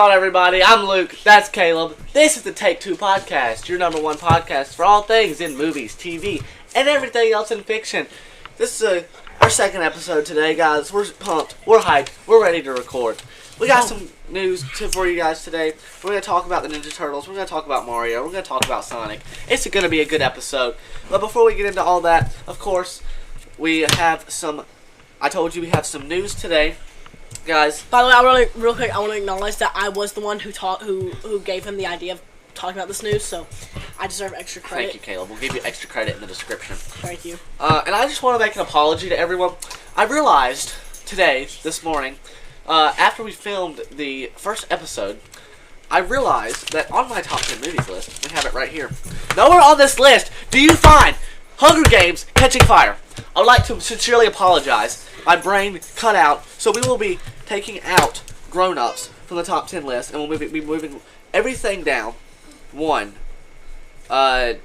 on, everybody? I'm Luke. That's Caleb. This is the Take-2 podcast, your number one podcast for all things in movies, TV, and everything else in fiction. This is our second episode today, guys. We're pumped. We're hyped. We're ready to record. We got some news for you guys today. We're going to talk about the Ninja Turtles. We're going to talk about Mario. We're going to talk about Sonic. It's going to be a good episode. But before we get into all that, of course, we have some... I told you we have some news today. Guys. By the way, real quick, I want to acknowledge that I was the one who gave him the idea of talking about this news, so I deserve extra credit. Thank you, Caleb. We'll give you extra credit in the description. Thank you. And I just want to make an apology to everyone. I realized this morning, after we filmed the first episode, I realized that on my top 10 movies list, we have it right here. Nowhere on this list do you find Hunger Games Catching Fire. I would like to sincerely apologize. My brain cut out, so we will be taking out Grown Ups from the top 10 list, and we'll be moving everything down. 1. Hunger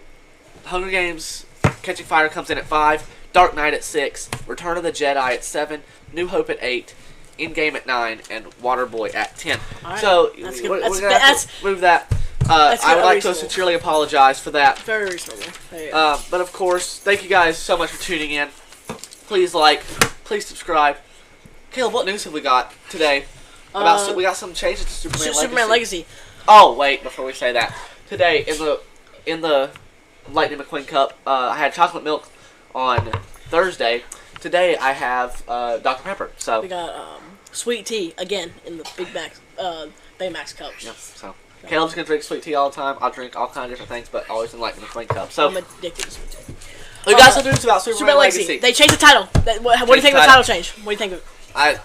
Games Catching Fire comes in at 5. Dark Knight at 6. Return of the Jedi at 7. New Hope at 8. Endgame at 9. And Waterboy at 10. Right. So, we're going to have to move that. I would like to sincerely apologize for that. Very reasonable. But of course, thank you guys so much for tuning in. Please like, please subscribe. Caleb, what news have we got today? We got some changes to Superman Legacy. Oh, wait, before we say that. Today, in the Lightning McQueen Cup, I had chocolate milk on Thursday. Today, I have Dr. Pepper. So we got sweet tea, again, in the Baymax cups. Yep, so. Caleb's going to drink sweet tea all the time. I'll drink all kinds of different things, but always in Lightning McQueen Cup. So, I'm addicted to sweet tea. We got some news about Superman Legacy. They changed the title. What do you think of the title change? What do you think of it?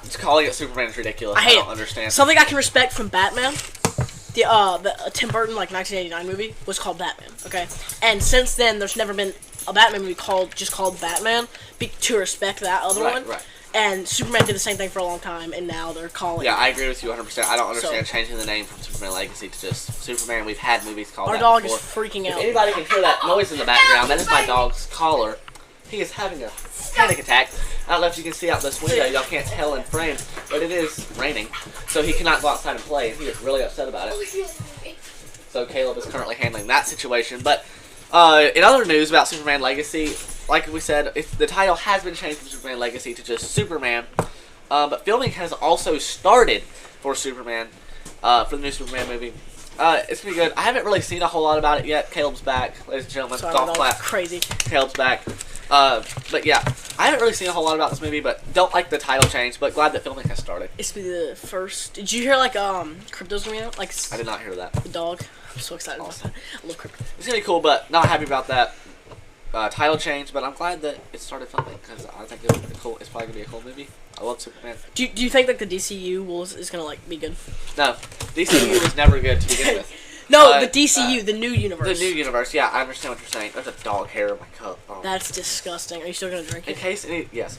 Just calling it Superman is ridiculous. I don't understand. Something I can respect from Batman, the Tim Burton 1989 movie was called Batman. Okay, and since then there's never been a Batman movie called Batman to respect that other one. Right. And Superman did the same thing for a long time, and now they're calling. Yeah, I agree with you 100%. I don't understand changing the name from Superman Legacy to just Superman. We've had movies called that before. Our dog is freaking out. If anybody can hear that noise in the background, that is my dog's collar. He is having a panic attack. I don't know if you can see out this window. Y'all can't tell in frame, but it is raining, so he cannot go outside and play, and he is really upset about it. So Caleb is currently handling that situation. But in other news about Superman Legacy, like we said, the title has been changed from Superman Legacy to just Superman. But filming has also started for Superman, for the new Superman movie. It's gonna be good. I haven't really seen a whole lot about it yet. Caleb's back, ladies and gentlemen. Sorry, golf clap. Crazy. Caleb's back. But yeah, I haven't really seen a whole lot about this movie, but don't like the title change. But glad that filming has started. It's be the first. Did you hear Crypto's gonna be out? I did not hear that. The dog. I'm so excited about that. I love Crypto. It's gonna be cool, but not happy about that title change. But I'm glad that it started filming because I think it'll be cool. It's probably gonna be a cool movie. I love Superman. Do you think the DCU is gonna be good? No, DCU was never good to begin with. No, the DCU, the new universe. The new universe, yeah, I understand what you're saying. There's a dog hair in my cup. Oh. That's disgusting. Are you still gonna drink it? In case yes.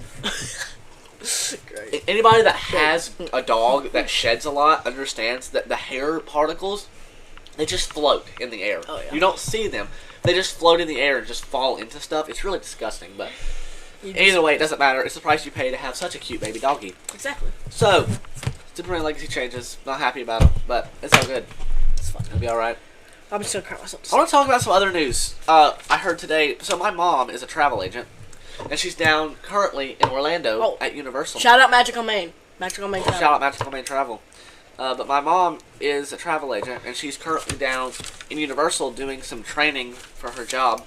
Great. Anybody that has a dog that sheds a lot understands that the hair particles, they just float in the air. Oh, yeah. You don't see them. They just float in the air and just fall into stuff. It's really disgusting, but either way, it doesn't matter. It's the price you pay to have such a cute baby doggy. Exactly. So, Superman Legacy changes. Not happy about it, but it's all good. It'll be alright. I'm just gonna cry myself. I want to talk about some other news. I heard today. So my mom is a travel agent, and she's down currently in Orlando at Universal. Shout out Magic on Main. Magic on Main Travel. Shout out Magic on Main Travel. But my mom is a travel agent, and she's currently down in Universal doing some training for her job.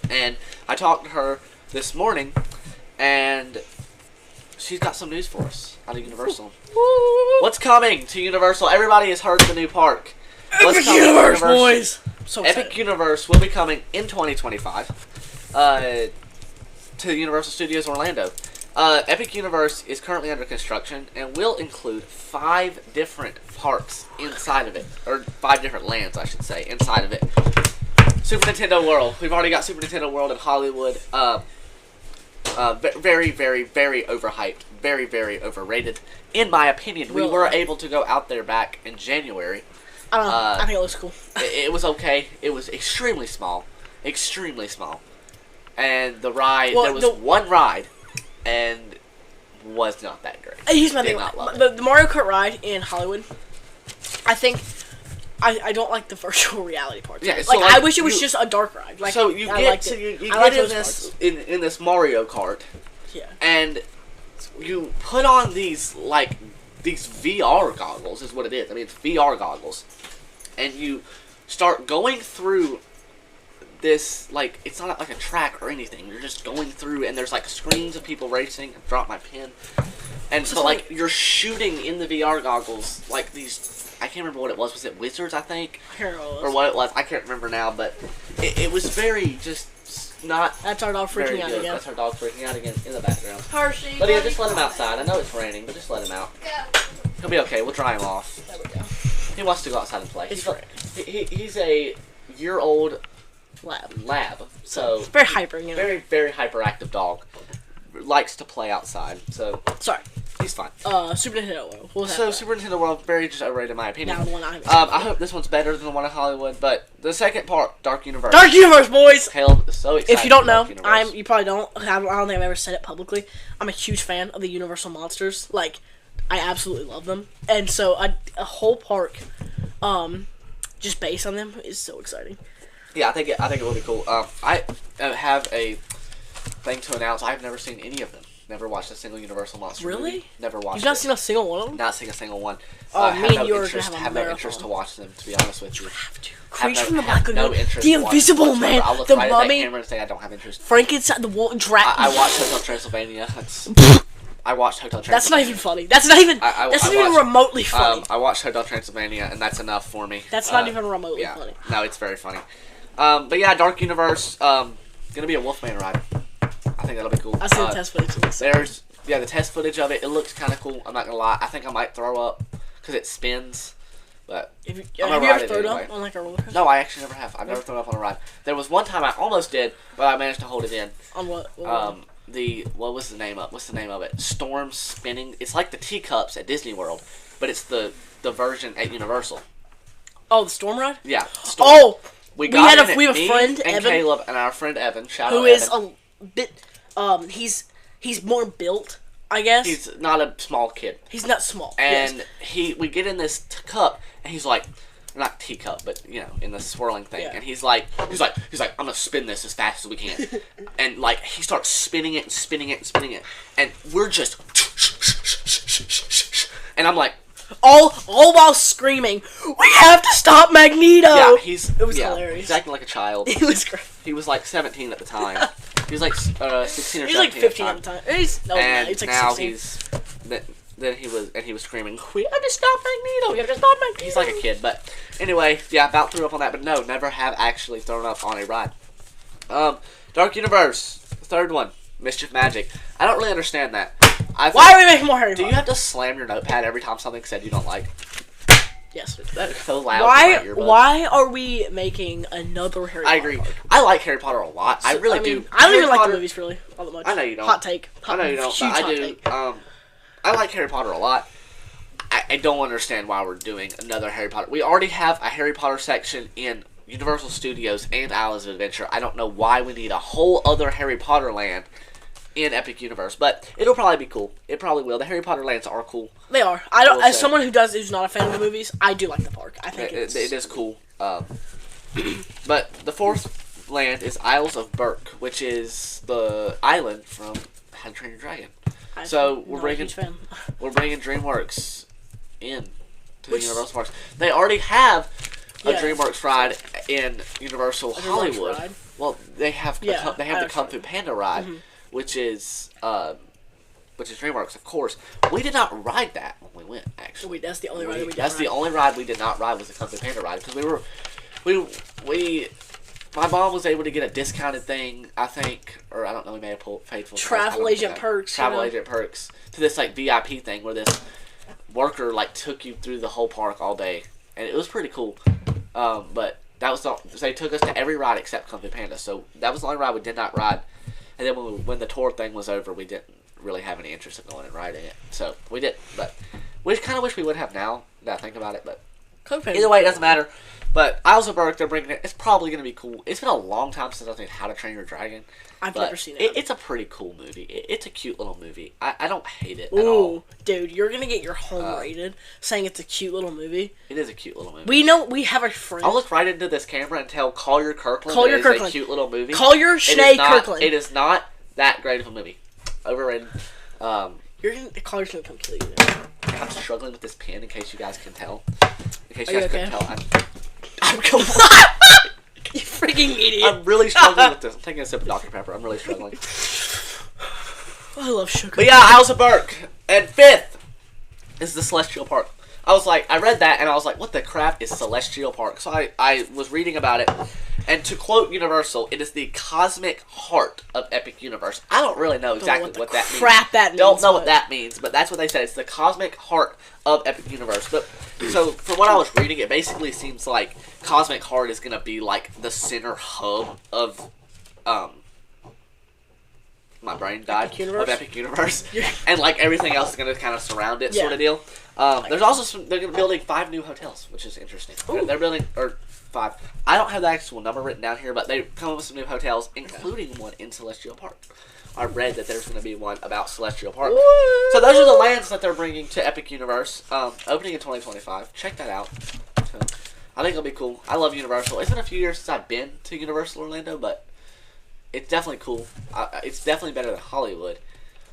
And I talked to her this morning, and she's got some news for us out of Universal. What's coming to Universal? Everybody has heard the new park. Epic Universe, boys! So Epic Universe will be coming in 2025 to Universal Studios Orlando. Epic Universe is currently under construction and will include 5 different parks inside of it. Or 5 different lands, I should say, inside of it. Super Nintendo World. We've already got Super Nintendo World in Hollywood. Very, very, very overhyped. Very, very overrated. In my opinion, we were able to go out there back in January. I don't know. I think it looks cool. It was okay. It was extremely small. Extremely small. And the ride, there was one ride, and was not that great. Here's my thing. The Mario Kart ride in Hollywood I think I don't like the virtual reality part. Yeah, Like, so, I wish it was just a dark ride. Like, so you get in this Mario Kart, yeah, and you put on these VR goggles is what it is. I mean, it's VR goggles, and you start going through this, it's not like a track or anything. You're just going through, and there's screens of people racing. I dropped my pen, and so you're shooting in the VR goggles these. I can't remember what it was. Was it wizards? I think, or what it was. I can't remember now. But it was very just not. That's our dog freaking out again. That's our dog freaking out again in the background. Hershey. But yeah, just let him outside. I know it's raining, but just let him out. He'll be okay. We'll dry him off. There we go. He wants to go outside and play. He's a year-old lab. So very hyper, you know. Very, very hyperactive dog. Likes to play outside. So sorry. He's fine. Super Nintendo World. What was so Super Nintendo World, very just overrated in my opinion. Now the one I hope this one's better than the one in Hollywood, but the second part, Dark Universe. Dark Universe, boys! Caleb is so excited. If you don't know, you probably don't. I don't think I've ever said it publicly. I'm a huge fan of the Universal monsters. I absolutely love them, and so a whole park, just based on them is so exciting. Yeah, I think it will be cool. I have a thing to announce. I've never seen any of them. Never watched a single Universal monster movie. Never watched. You've not seen a single one of them? Not seen a single one. Oh, me and you are gonna have no interest to watch them. To be honest with you, have to. Creature from the Black Lagoon. No interest. The Invisible Man. I'll look the right Mummy. At that camera and say I don't have interest. Frankenstein. The Dragon. I watched Hotel Transylvania. I watched Hotel Transylvania. That's not even funny. That's not even. That's not even remotely funny. I watched Hotel Transylvania, and that's enough for me. That's not even remotely funny. No, it's very funny. But yeah, Dark Universe. Gonna be a Wolfman ride. I think that'll be cool. I see the test footage of this. The test footage of it. It looks kind of cool. I'm not gonna lie. I think I might throw up because it spins. But have you ever thrown up on a roller coaster? No, I actually never have. I've never thrown up on a ride. There was one time I almost did, but I managed to hold it in. On what? What was the name of? What's the name of it? Storm Spinning. It's like the teacups at Disney World, but it's the version at Universal. Oh, the Storm ride? Yeah. Storm. Oh, we have a friend, and Evan, Caleb, and our friend Evan. Who is a bit. He's more built, I guess. He's not a small kid. He's not small. And we get in this cup, and he's like, not teacup, but in the swirling thing. Yeah. And he's like, I'm gonna spin this as fast as we can. And he starts spinning it and spinning it and spinning it, and we're just, and I'm like, all while screaming, "We have to stop Magneto!" Yeah, it was hilarious. He's acting like a child. He was great. He was 17 at the time. He was 16 or 17. He was 15 at the time. He's now 16. He was screaming, "We have to stop Magneto! We have to stop Magneto!" He's like a kid, but anyway, yeah, about threw up on that, but no, never have actually thrown up on a ride. Dark Universe, third one, Mischief Magic. I don't really understand that. Why are we making more Harry Potter? Do you have to slam your notepad every time something's said you don't like? Yes. That is so loud. Why are we making another Harry Potter? I agree. I like Harry Potter a lot. I really do. I don't even like the movies really all that much. I know you don't. Hot take. I know you don't, but I do. I like Harry Potter a lot. I don't understand why we're doing another Harry Potter. We already have a Harry Potter section in Universal Studios and Islands of Adventure. I don't know why we need a whole other Harry Potter land in Epic Universe, but it'll probably be cool. It probably will. The Harry Potter lands are cool. They are. I don't. As someone who's not a fan of the movies, I do like the park. I think it is cool. But the fourth land is Isles of Berk, which is the island from How to Train Your Dragon. So we're bringing DreamWorks in to the Universal parks. They already have a DreamWorks ride in Universal Hollywood. Well, they have the Kung Fu Panda ride, which is DreamWorks, of course. We did not ride that when we went. Actually, that's the only ride we did. That's the only ride we did not ride was the Kung Fu Panda ride because my mom was able to get a discounted thing, I think, or I don't know, we may have paid for Travel Agent Perks. Travel Agent Perks to this VIP thing where this worker took you through the whole park all day, and it was pretty cool. But that was they took us to every ride except Kung Fu Panda, so that was the only ride we did not ride. And then when the tour thing was over, we didn't really have any interest in going and riding it, so we did. But we kind of wish we would have now that I think about it, but either way, it doesn't matter. But Isles of Berk, they're bringing it. It's probably going to be cool. It's been a long time since I've seen How to Train Your Dragon. I've never seen it. It's a pretty cool movie. It's a cute little movie. I don't hate it at all. Ooh, dude, you're going to get your home rated saying it's a cute little movie. It is a cute little movie. We have a friend. I'll look right into this camera and tell Collier Kirkland a cute little movie. Collier Schnee Kirkland. It is not that great of a movie. Overrated. Collier's going to come kill you now. I'm struggling with this pen in case you guys can tell. In case Are you guys you couldn't okay? tell, I'm You freaking idiot. I'm really struggling with this. I'm taking a sip of Dr. Pepper. I'm really struggling. I love sugar. But yeah, Isles of Berk. And 5th is the Celestial Park. I read that and I was like, what the crap is Celestial Park? So I was reading about it. And to quote Universal, it is the cosmic heart of Epic Universe. I don't really know exactly what that means. Don't know what that means, but that's what they said. It's the cosmic heart of Epic Universe. But so from what I was reading, it basically seems like Cosmic Heart is gonna be like the center hub of my brain died of Epic Universe, and like everything else is gonna kind of surround it, sort of deal. There's also they're building 5 new hotels, which is interesting. They're building 5. I don't have the actual number written down here, but they come up with some new hotels, including one in Celestial Park. I read that there's going to be one about Celestial Park. So those are the lands that they're bringing to Epic Universe, opening in 2025. Check that out. So, I think it'll be cool. I love Universal. It's been a few years since I've been to Universal Orlando, but it's definitely cool. It's definitely better than Hollywood.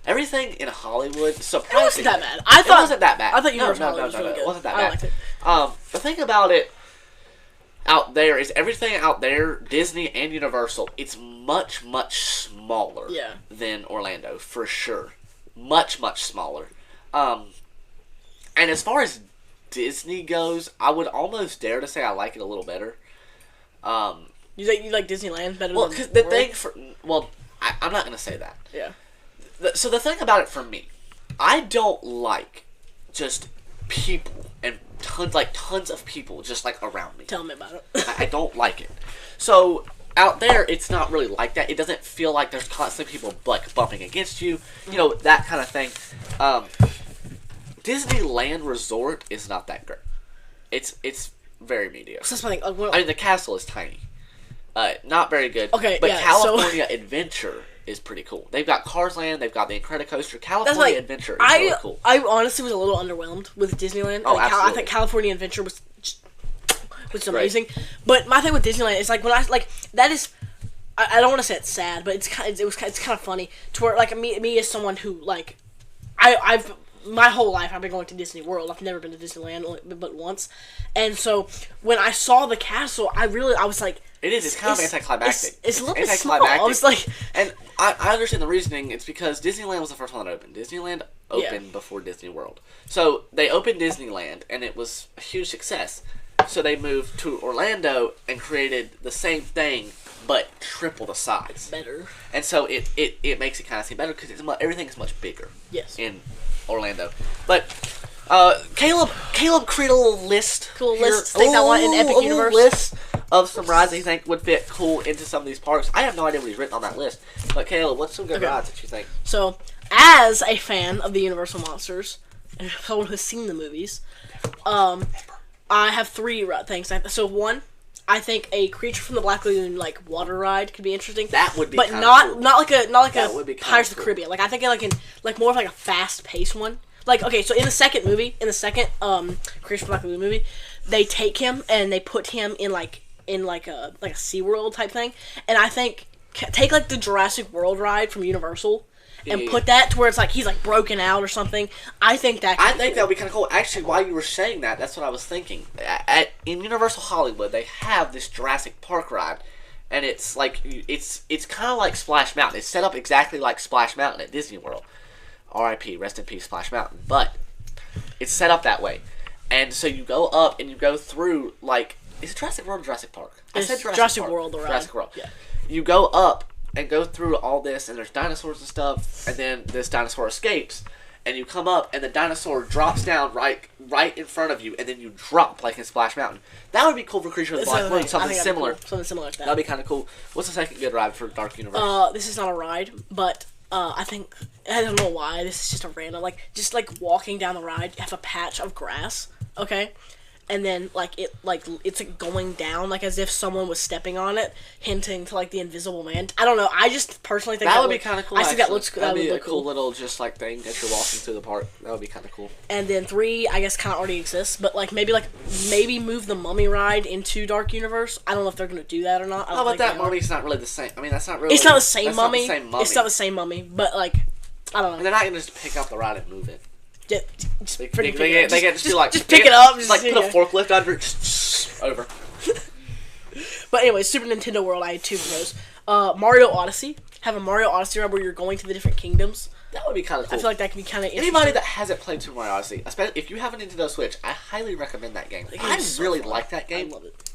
Everything in Hollywood, surprisingly, it wasn't that bad. It wasn't that bad. I thought Universal was really good. It wasn't that I bad. liked it. The thing about it out there is everything out there, Disney and Universal, it's much, much smaller than Orlando, for sure. Much, much smaller. And as far as Disney goes, I would almost dare to say I like it a little better. You like Disneyland better well, than because the World? thing for... Well, I'm not going to say that. Yeah. So the thing about it for me, I don't like just people and tons of people just like around me. Tell me about it. I don't like it. So out there, it's not really like that. It doesn't feel like there's constantly people like bumping against you, you know, that kind of thing. Disneyland Resort is not that great. It's very mediocre. So that's my thing. I mean, the castle is tiny. Not very good. Okay, but yeah, California Adventure is pretty cool. They've got Cars Land, they've got the Incredicoaster. California Adventure is really cool. I honestly was a little underwhelmed with Disneyland. Oh, absolutely. I think California Adventure was amazing. But my thing with Disneyland is like when that is. I don't want to say it's sad, but it's kind of funny to where like me as someone who like I've my whole life I've been going to Disney World. I've never been to Disneyland but once, and so when I saw the castle, I was like. It's kind of anticlimactic. It's a little bit small. I was like... And I understand the reasoning. It's because Disneyland was the first one that opened. Disneyland opened before Disney World. So they opened Disneyland, and it was a huge success. So they moved to Orlando and created the same thing, but triple the size. Better. And so it makes it kind of seem better because everything is much bigger in Orlando. But... Caleb created a little list. Cool list. Think I want an Epic Universe. List of some rides that you think would fit cool into some of these parks. I have no idea what he's written on that list. But Caleb, what's some good rides that you think? So, as a fan of the Universal Monsters and someone who's seen the movies, I have 3 things. So one, I think a Creature from the Black Lagoon like water ride could be interesting. That would be, but not like a Pirates of the Caribbean. Like I think like more of like a fast paced one. Like, okay, so in the second Creature from the Black Lagoon movie, they take him and they put him in a SeaWorld type thing. And I think, take like the Jurassic World ride from Universal and put that to where it's like he's like broken out or something. I think that would be kind of cool. Actually, while you were saying that, that's what I was thinking. In Universal Hollywood, they have this Jurassic Park ride. And it's like, it's kind of like Splash Mountain. It's set up exactly like Splash Mountain at Disney World. R.I.P. Rest in peace, Splash Mountain. But it's set up that way, and so you go up and you go through like is it Jurassic World or Jurassic Park? I said Jurassic Park. World. Around. Jurassic World. Yeah. You go up and go through all this, and there's dinosaurs and stuff, and then this dinosaur escapes, and you come up, and the dinosaur drops down right in front of you, and then you drop like in Splash Mountain. That would be cool for Creature of the Black Lagoon. Something similar. Cool. Something similar like that. That'd be kind of cool. What's the second good ride for Dark Universe? This is not a ride, but. I think, I don't know why, this is just a random, just walking down the ride, you have a patch of grass, okay? and then it's going down, like as if someone was stepping on it, hinting to like the Invisible Man. I don't know. I just personally think that would be kind of cool. I think that looks. That'd be a cool little just like thing that you're walking through the park. That would be kind of cool. And then 3, I guess, kind of already exists, but maybe move the Mummy ride into Dark Universe. I don't know if they're gonna do that or not. Oh, but that mummy's not really the same. I mean, that's not really. It's not the same mummy. Not the same mummy. It's not the same mummy, but like, I don't know. And they're not gonna just pick up the ride and move it. Yeah, They get just pick it up, just like put a forklift under it, just over. But anyway, Super Nintendo World, I had 2 of those. Mario Odyssey. Have a Mario Odyssey ride where you're going to the different kingdoms. That would be kind of cool. I feel like that could be kind of interesting. Anybody that hasn't played Super Mario Odyssey, especially if you have a Nintendo Switch, I highly recommend that game. I really like that game. I love it.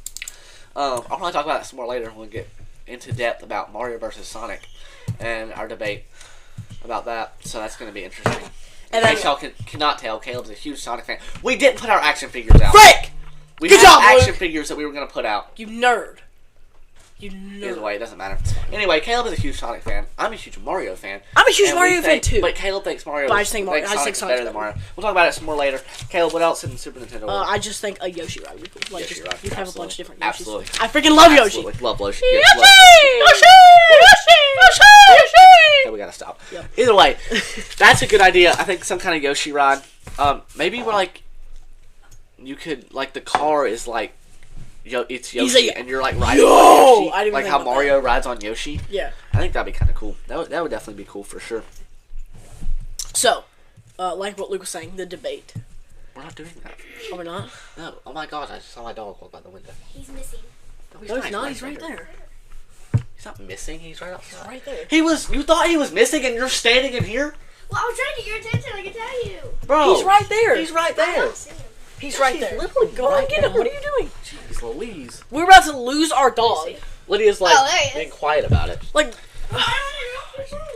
I'll probably talk about it some more later when we get into depth about Mario versus Sonic and our debate about that. So that's going to be interesting. In case y'all cannot tell, Caleb's a huge Sonic fan. We didn't put our action figures out. Frick! We Good had job, action Luke. figures that we were going to put out. You nerd. You nerd. Either way, it doesn't matter. Anyway, Caleb is a huge Sonic fan. I'm a huge Mario fan. I'm a huge Mario fan too. But Caleb thinks Mario. But I just think Sonic's better than Mario. We'll talk about it some more later. Caleb, what else in Super Nintendo World? I just think a Yoshi ride would be cool. Like, Yoshi ride, you have a bunch of different Yoshis. Absolutely. I freaking love Yoshi. Absolutely. Love Yoshi. Yoshi! Yes, love Yoshi! Yoshi! Yoshi! Okay, we gotta stop. Yep. Either way, that's a good idea. I think some kind of Yoshi ride. Maybe like you could like the car is like it's Yoshi and you're like riding on Yoshi, like how Mario rides on Yoshi. Yeah, I think that'd be kind of cool. That would definitely be cool for sure. So, like what Luke was saying, the debate. We're not doing that. Oh, we're not? No. Oh my God! I just saw my dog walk by the window. He's missing. No, he's not. He's right there. He's not missing. He's right outside. He's right there. You thought he was missing, and you're standing in here, Well, I was trying to get your attention. I can tell you. bro. He's right there. He's right I there. don't see him. He's right there. literally Go right and get him. there. What are you doing? Jeez Louise. We're about to lose our dog. Lydia's like Oh, there he is. being quiet about it. Like,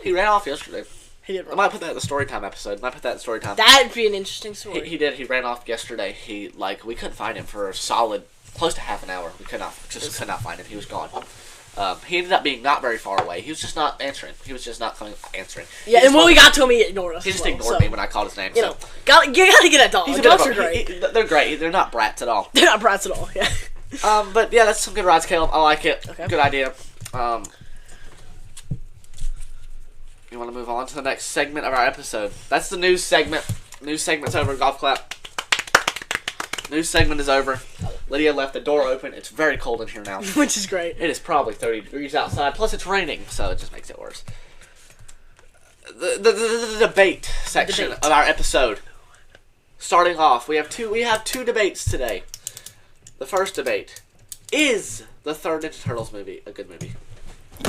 He ran off yesterday. he did. I might put that in the story time episode. That'd be an interesting story. He did. He ran off yesterday. We couldn't find him for a solid close to half an hour. We could not find him. He was gone. He ended up being not very far away. He was just not answering. He was just not answering. Yeah, and when we got to him, he ignored us. He just as well, ignored so, me when I called his name. You know, you gotta get that dog. He's a bit Dogs of are a- great. they're great. They're not brats at all. They're not brats at all. Yeah. But yeah, that's some good rides, Caleb. I like it. Okay. Good idea. You want to move on to the next segment of our episode? That's the news segment. News segment's over. Golf clap. News segment is over. Lydia left the door open. It's very cold in here now. Which is great. It is probably 30 degrees outside. Plus, it's raining, so it just makes it worse. The debate section of our episode. Starting off, we have two debates today. The first debate: is the third Ninja Turtles movie a good movie?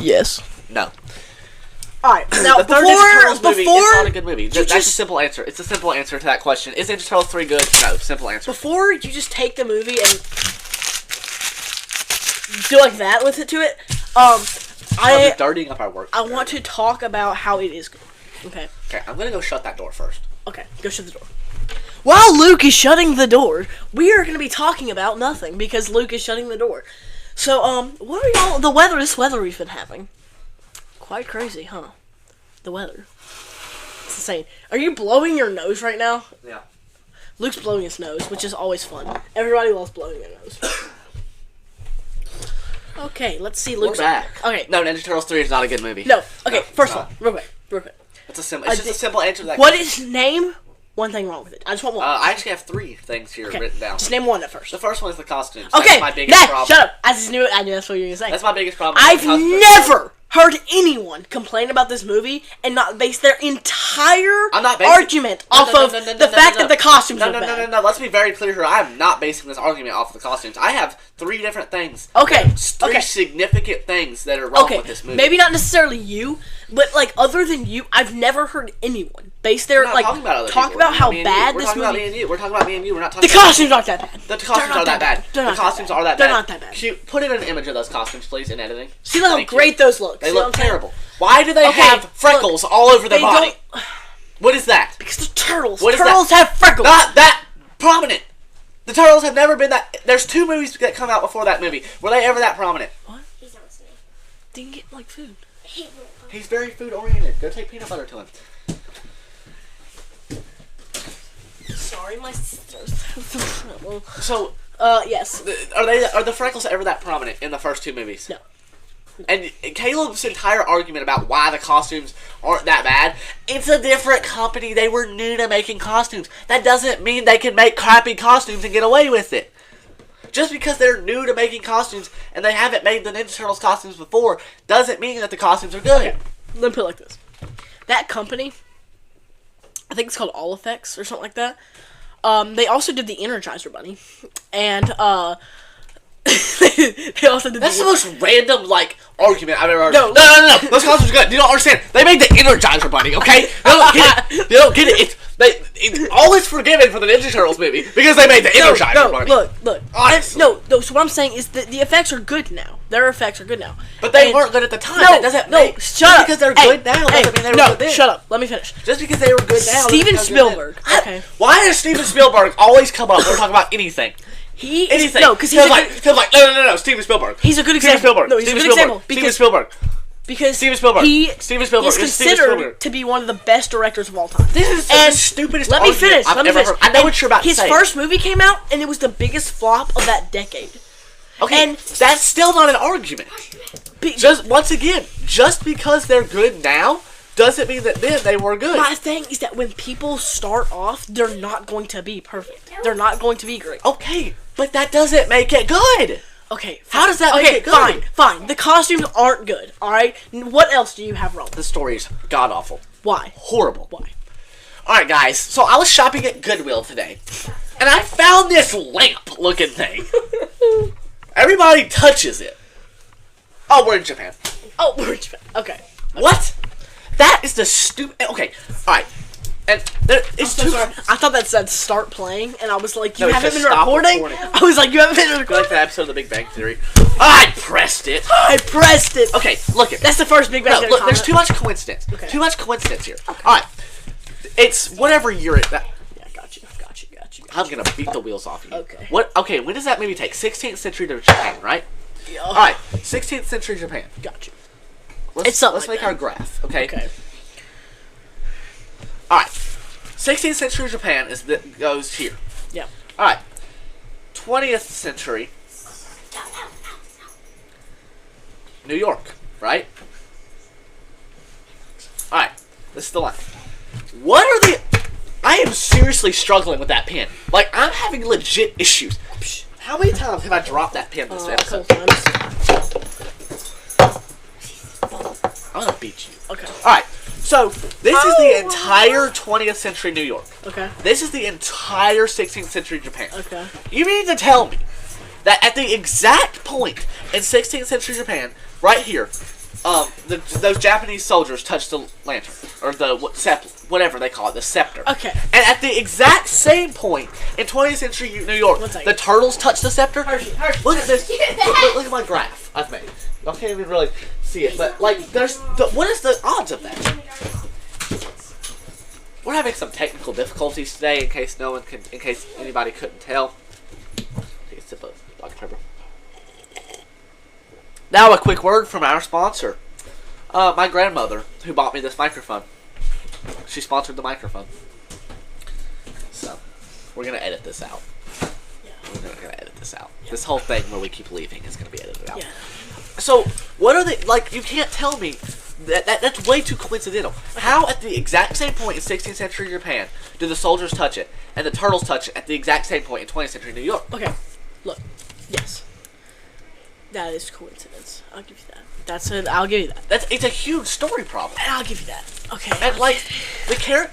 Yes. No. All right. Now, The third Ninja Turtles movie is not a before good movie. That's a simple answer. It's a simple answer to that question. Is Ninja Turtles 3 good? No. Simple answer. before you just take the movie and do like that with it to it, We're dirtying up our work. I want to talk about how it is good. Okay. Okay, I'm gonna go shut that door first. Okay. Go shut the door. While Luke is shutting the door, we are going to be talking about nothing because Luke is shutting the door. So, what are y'all? This weather we've been having. Quite crazy, huh? The weather. It's insane. Are you blowing your nose right now? Yeah. Luke's blowing his nose, which is always fun. Everybody loves blowing their nose. Okay, let's see Luke's. We're back. Okay. No, Ninja Turtles 3 is not a good movie. No. Okay, it's first of not. all, real quick. It's just a simple answer to that What question. is name one thing wrong with it? I just want one. I actually have 3 things here Okay. written down. Just name one at first. The first one is the costumes. Okay, That's my biggest problem. shut up. I knew that's what you were gonna say. That's my biggest problem. I've never heard anyone complain about this movie and not base their entire argument off of the fact that the costumes are bad. No. Let's be very clear here. I am not basing this argument off of the costumes. I have 3 different things. Okay. Three significant things that are wrong with this movie. Maybe not necessarily you, but like other than you, I've never heard anyone base their We're not talking about other talk people. about how Me and you. bad We're this talking about me movie. and you. We're talking about me and you. We're not talking The about costumes aren't that bad. The costumes are that bad. They're The not costumes that are that They're bad. not that bad. Put in an image of those costumes, please, in editing. See how Thank great you. those look. They See look what I'm saying? terrible. Why do they Okay, have freckles all over their They body? don't What is that? because they're turtles. What is Turtles have freckles. Not that prominent. The Turtles have never been that. There's 2 movies that come out before that movie. Were they ever that prominent? He's not listening. Didn't get like food. He's very food oriented. Go take peanut butter to him. sorry, my sisters. So, Yes. are the freckles ever that prominent in the first two movies? No. And Caleb's entire argument about why the costumes aren't that bad, it's a different company. They were new to making costumes. That doesn't mean they can make crappy costumes and get away with it. Just because they're new to making costumes and they haven't made the Ninja Turtles costumes before doesn't mean that the costumes are good. Okay. Let me put it like this. That company, I think it's called All Effects or something like that. They also did the Energizer Bunny. And, they also did That's the most random, argument I've ever heard. No. Those costumes are good. You don't understand. They made the Energizer Bunny, okay? They don't get it. They don't get it. All is forgiven for the Ninja Turtles movie because they made the Energizer Bunny. Look. Honestly. No, so what I'm saying is that the effects are good now. Their effects are good now. But they weren't good at the time. No, that doesn't no, make, shut up. because they're good now doesn't mean they were good then. Shut up. Let me finish. Just because they were good now Steven doesn't mean they're Spielberg. good then. Okay. Why does Steven Spielberg always come up when we're talking about anything? Anything. No, because he's no, Steven Spielberg. He's a good Steven example. Spielberg. No, he's Steven a good Spielberg. example. Steven Spielberg. Because Steven Spielberg. Steven Spielberg. He's It's Steven considered Spielberg. to be one of the best directors of all time. This is the stupidest Let me argument finish. I've Let me ever finish. heard. I know what you're about to His say. first movie came out, and it was the biggest flop of that decade. Okay, and that's still not an argument. Once again, just because they're good now doesn't mean that then they were good. My thing is that when people start off, they're not going to be perfect. They're not going to be great. Okay, but that doesn't make it good. Okay, how does that make it good? Fine. The costumes aren't good. All right. What else do you have wrong? The story is god awful. Why? Horrible. Why? All right, guys. So I was shopping at Goodwill today, and I found this lamp-looking thing. Everybody touches it. Oh, we're in Japan. Okay. What? That is the stupid. Okay. All right. And it's too. I thought that said start playing, and I was like, you No, it haven't says been stop recording? recording. I was like, you haven't been Like recording? that episode of The Big Bang Theory. I pressed it. I pressed it. Okay, look it. That's the first Big Bang No, Theory look, there's comment. too much coincidence. Okay. Too much coincidence here. Okay. All right. It's whatever year it. Yeah, got you. I'm gonna beat the wheels off you. Okay. What? Okay. When does that movie take? 16th century to Japan, right? Yeah. All right. 16th century Japan. Got you. Let's like make that. our graph. Okay. Okay. All right. 16th century Japan goes here. Yeah. All right. 20th century New York, right? All right. This is the line. What are the? I am seriously struggling with that pen. Like, I'm having legit issues. How many times have I dropped that pen this A episode? couple times. I'm gonna beat you. Okay. Alright, so this is the entire 20th century New York. Okay. This is the entire 16th century Japan. Okay. You mean to tell me that at the exact point in 16th century Japan, right here, those Japanese soldiers touched the lantern, or the whatever they call it, the scepter. Okay. And at the exact same point in 20th century New York, the turtles touched the scepter. Hershey. Look at this. Look at my graph I've made. Y'all can't even really see it, but what is the odds of that? We're having some technical difficulties today, in case anybody couldn't tell. Take a sip of Dr. Pepper. Now a quick word from our sponsor. My grandmother, who bought me this microphone. She sponsored the microphone. So, we're going to edit this out. Yeah. We're going to edit this out. Yeah. This whole thing where we keep leaving is going to be edited out. Yeah. So, what are they, you can't tell me, that's way too coincidental. How at the exact same point in 16th century Japan do the soldiers touch it, and the turtles touch it at the exact same point in 20th century New York? Okay. Look. Yes. That is coincidence. I'll give you that. I'll give you that. It's a huge story problem. I'll give you that. Okay. And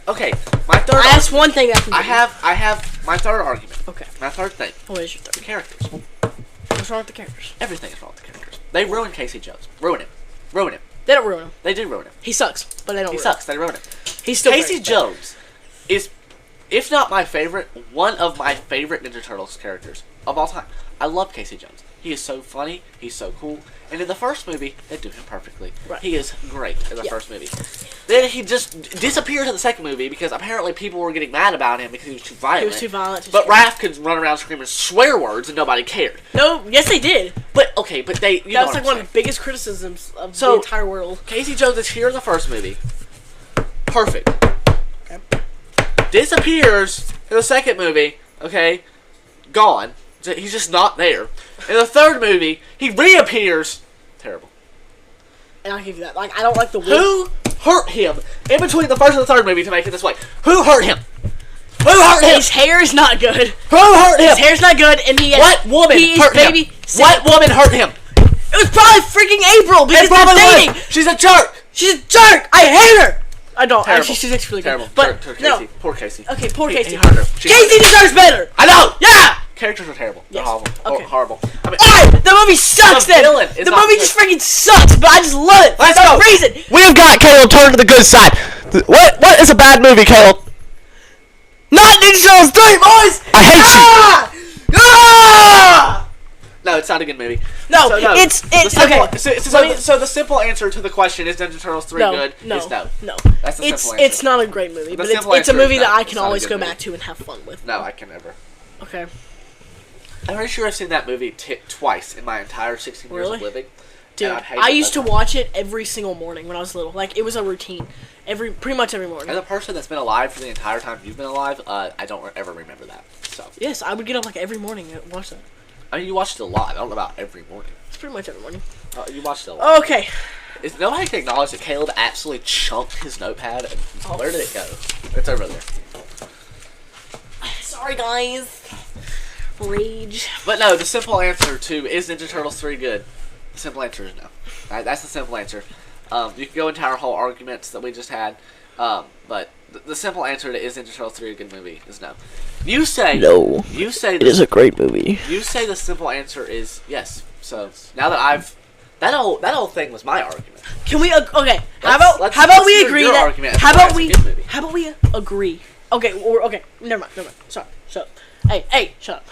okay, my third. That's one thing that I have my third argument. Okay. My third thing. What is your third? The characters. What's wrong with the characters? Everything is wrong with the characters. They ruin Casey Jones. Ruin him. They don't ruin him. They do ruin him. He sucks, but they don't. He ruin sucks. They ruin him. He's still Casey great, Jones is, if not my favorite, one of my favorite Ninja Turtles characters of all time. I love Casey Jones. He is so funny. He's so cool. And in the first movie, they do him perfectly. Right. He is great in the first movie. Then he just disappeared in the second movie because apparently people were getting mad about him because he was too violent. He was too violent. But Raph could run around screaming swear words and nobody cared. No, yes they did. But okay, but they. That was like one of the biggest criticisms of the entire world. Casey Jones is here in the first movie. Perfect. Okay. Disappears In the second movie, okay, gone. He's just not there. In the third movie, he reappears. Terrible. And I'll give you that. Like, I don't like the wig. Who hurt him in between the first and the third movie to make it this way? Who hurt him? Who hurt him? His hair is not good. Who hurt him? His hair's not good, and he has, What woman hurt him? What woman hurt him? It was probably freaking April because they're dating. She's a jerk. She's a jerk. I hate her. I don't. Terrible. Actually, she's actually really Terrible. good. But Casey. no. Poor Casey. Okay, poor Casey. He hurt her. Casey deserves better. I know. Yeah. Characters are terrible. They're Yes. horrible. Okay. Horrible. I mean, Alright, the movie sucks The then. villain is The not movie good. just freaking sucks, but I just love it. Let's for no go. reason. We've got Caleb turn to the good side. What is a bad movie, Caleb? Not Ninja Turtles 3, boys. I hate you. Ah! No, it's not a good movie. No, So, it's The simple, okay. so the simple answer to the question is Ninja Turtles 3 good? No, Is no. no. That's the It's simple answer. it's not a great movie, The but simple it's a answer is movie no. that I It's can not a always good go movie. back to and have fun with. No, I can never. Okay. I'm pretty sure I've seen that movie twice in my entire 16 years Really? of living. Dude, and I've hated I used it to both watch it every single morning when I was little. Like, it was a routine. Pretty much every morning. As a person that's been alive for the entire time you've been alive, I don't ever remember that. So Yes, I would get up like every morning and watch that. I mean, you watched it a lot. I don't know about every morning. It's pretty much every morning. You watched it a lot. Okay. Is nobody can acknowledge that Caleb absolutely chunked his notepad? And where did it go? It's over there. Sorry, guys. Rage. But no, the simple answer to is Ninja Turtles 3 good? The simple answer is no. That's the simple answer. You can go into our whole arguments that we just had, but the simple answer to is Ninja Turtles 3 a good movie is no. You say No. You say It is a great movie. You say the simple answer is yes. So now that I've that whole thing was my argument. Can we? Okay. How Let's about we hear agree your that? argument as How to why about it's a good movie. How about we agree? Okay. Okay. Never mind. Sorry. Shut up. Hey. Shut up.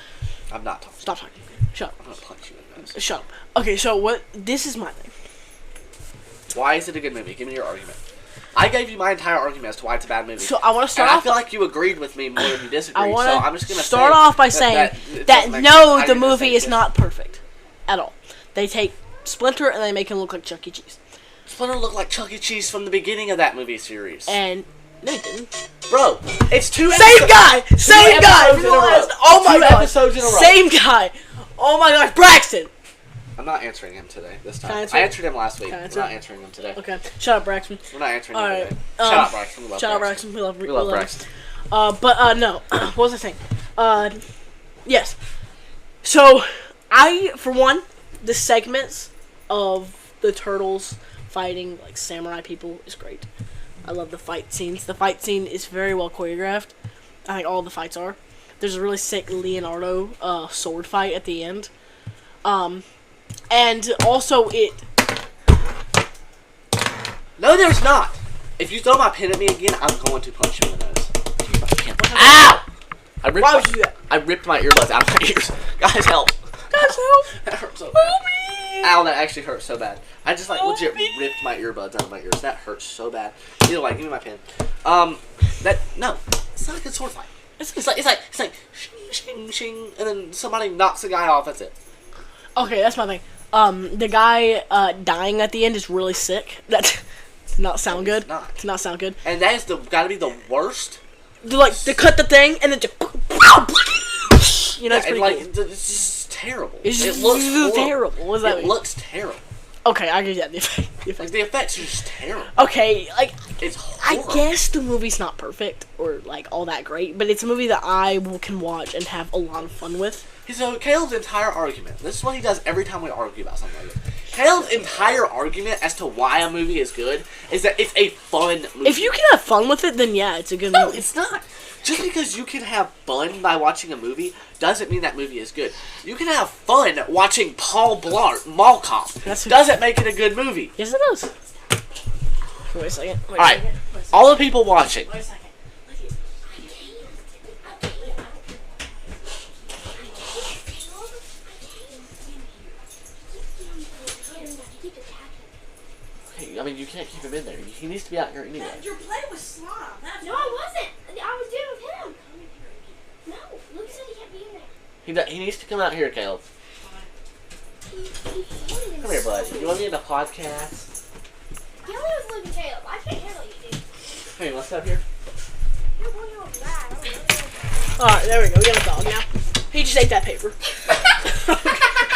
I'm not talking. Stop talking. Shut up. I'm gonna punch you in the nose. Shut up. Okay. So what? This is my thing. Why is it a good movie? Give me your argument. I gave you my entire argument as to why it's a bad movie. So I want to start and off. I feel like you agreed with me more than you disagreed. I want so I'm just to gonna start say off by saying it doesn't that make no, sense. How the you're gonna movie say is this. not perfect at all. They take Splinter and they make him look like Chuck E. Cheese. Splinter looked like Chuck E. Cheese from the beginning of that movie series. And no, he didn't. Bro, it's two Same guy. Same guy. episodes in a row. Oh my Two god. episodes in a row. Same guy. Oh my gosh, Braxton. I'm not answering him today. This Can I time. answer I it? answered him last week. Can I We're answer not it? answering him today. Okay, shut up, Braxton. We're not answering him Alright, today. Shut up, Braxton. We love Shout out Braxton. Braxton. We love Braxton. But no. What was I saying? Yes. So for one, the segments of the turtles fighting like samurai people is great. I love the fight scenes. The fight scene is very well choreographed. I think all the fights are. There's a really sick Leonardo sword fight at the end. And also it. No, there's not. If you throw my pen at me again, I'm going to punch you in the nose. Ow! Why would you do that? I ripped my earbuds out of my ears. Guys, help. Guys, help! That hurt so Help bad. me! Ow, that actually hurt so bad. I just Help legit me. ripped my earbuds out of my ears. That hurts so bad. Either way, give me my pen. No, it's not a good sword fight. It's like shing, shing, shing, and then somebody knocks the guy off. That's it. Okay, that's my thing. The guy dying at the end is really sick. That does not sound good. not. Does not sound good. And that is gotta be the worst. They cut the thing and then just you know, it's and pretty cool. it's just terrible. It's it just looks horrible. terrible. What does that It mean? looks terrible. Okay, I give you that. The effect. Like the effects are just terrible. Okay, like It's I horrible. guess the movie's not perfect or like all that great, but it's a movie that can watch and have a lot of fun with. So Caleb's entire argument. This is what he does every time we argue about something like this. Caleb's entire argument as to why a movie is good is that it's a fun movie. If you can have fun with it, then yeah, it's a good No, movie. it's not. Just because you can have fun by watching a movie doesn't mean that movie is good. You can have fun watching Paul Blart Mall Cop. Doesn't make it a good movie. Yes, it does. Wait a second. Wait a Alright, second. all the people watching. Wait a second. I mean, you can't keep him in there. He needs to be out here anyway. Your play was slime. No, I wasn't. I was doing with him. No, Luke said he can't be in there. He needs to come out here, Caleb. Come here, bud. You want to be in a podcast? He only was Luke and Caleb. I can't handle you, dude. Hey, let's sit up here. You're 1 year old lad. Alright, there we go. We got a dog now. He just ate that paper.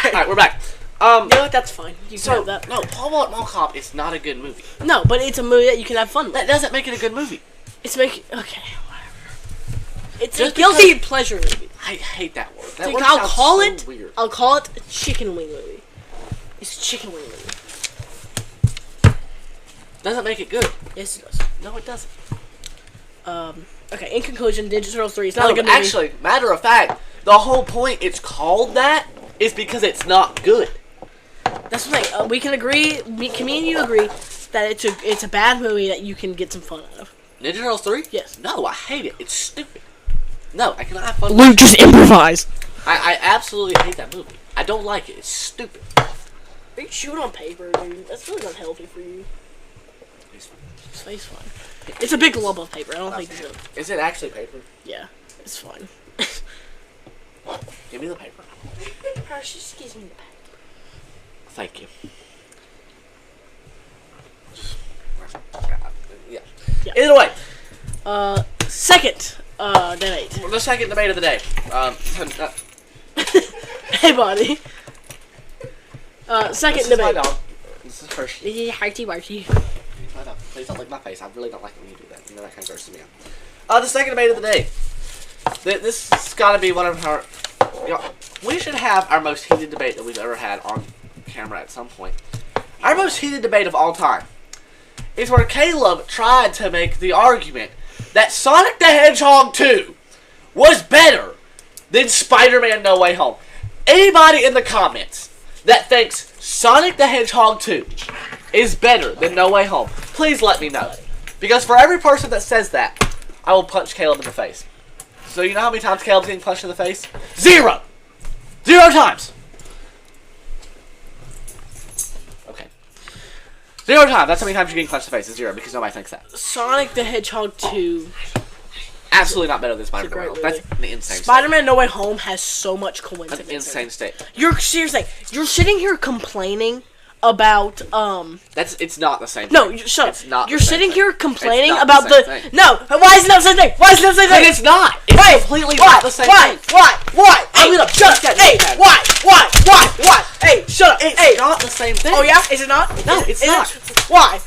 Alright, we're back. You know what? That's fine. You can have that. No, Paul Blart Mall Cop is not a good movie. No, but it's a movie that you can have fun with. That doesn't make it a good movie. It's making... Okay, whatever. It's Just a guilty pleasure movie. I hate that word. That Like, word I'll sounds call so it... weird. I'll call it a chicken wing movie. It's a chicken wing movie. Doesn't make it good. Yes, it does. No, it doesn't. Okay, in conclusion, Ninja Turtles 3 is not a good movie. Actually, matter of fact, the whole point it's called that is because it's not good. That's the thing. We can agree. Me and you agree that it's a bad movie that you can get some fun out of. Ninja Turtles 3? Yes. No, I hate it. It's stupid. No, I cannot have fun. Luke, just improvise. I absolutely hate that movie. I don't like it. It's stupid. Are you chewing on paper, dude? That's really unhealthy for you. His face fine. It's a big lump of paper. I don't think it's good. Is it actually paper? Yeah, it's fine. Give me the paper. Precious, gives me the paper. Thank you. Yeah. Either way. Second debate. The second debate of the day. Hey, buddy. Second This is my debate. dog. This is first. Hearty barty. My dog. Please don't lick my face. I really don't like it when you do that. You know that kind of grosses me out. The second debate of the day. This has got to be one of our... You know, we should have our most heated debate that we've ever had on camera at some point. Our most heated debate of all time is where Caleb tried to make the argument that Sonic the Hedgehog 2 was better than Spider-Man No Way Home. Anybody in the comments that thinks Sonic the Hedgehog 2 is better than No Way Home, please let me know. Because for every person that says that, I will punch Caleb in the face. So you know how many times Caleb's getting punched in the face? 0! 0 times! Okay. 0 times. That's how many times you're getting punched in the face. It's 0 because nobody thinks that. Sonic the Hedgehog 2. Absolutely not better than Spider-Man. great That's an insane Spider-Man No Way Home has so much state. coincidence. That's an insane state. You're seriously, you're sitting here complaining about It's not the same No, thing. shut up. It's not You're the same sitting thing. here complaining It's not about the same thing. No, why is it not the same thing? Why is it not the same But thing? it's not. It's completely not the same thing. Why? I'm Hey, gonna shut punch up. that Hey, notepad. why? Hey, shut up. It's Hey. not the same thing. Oh yeah? Is it not? No, it's Is not. it? Why?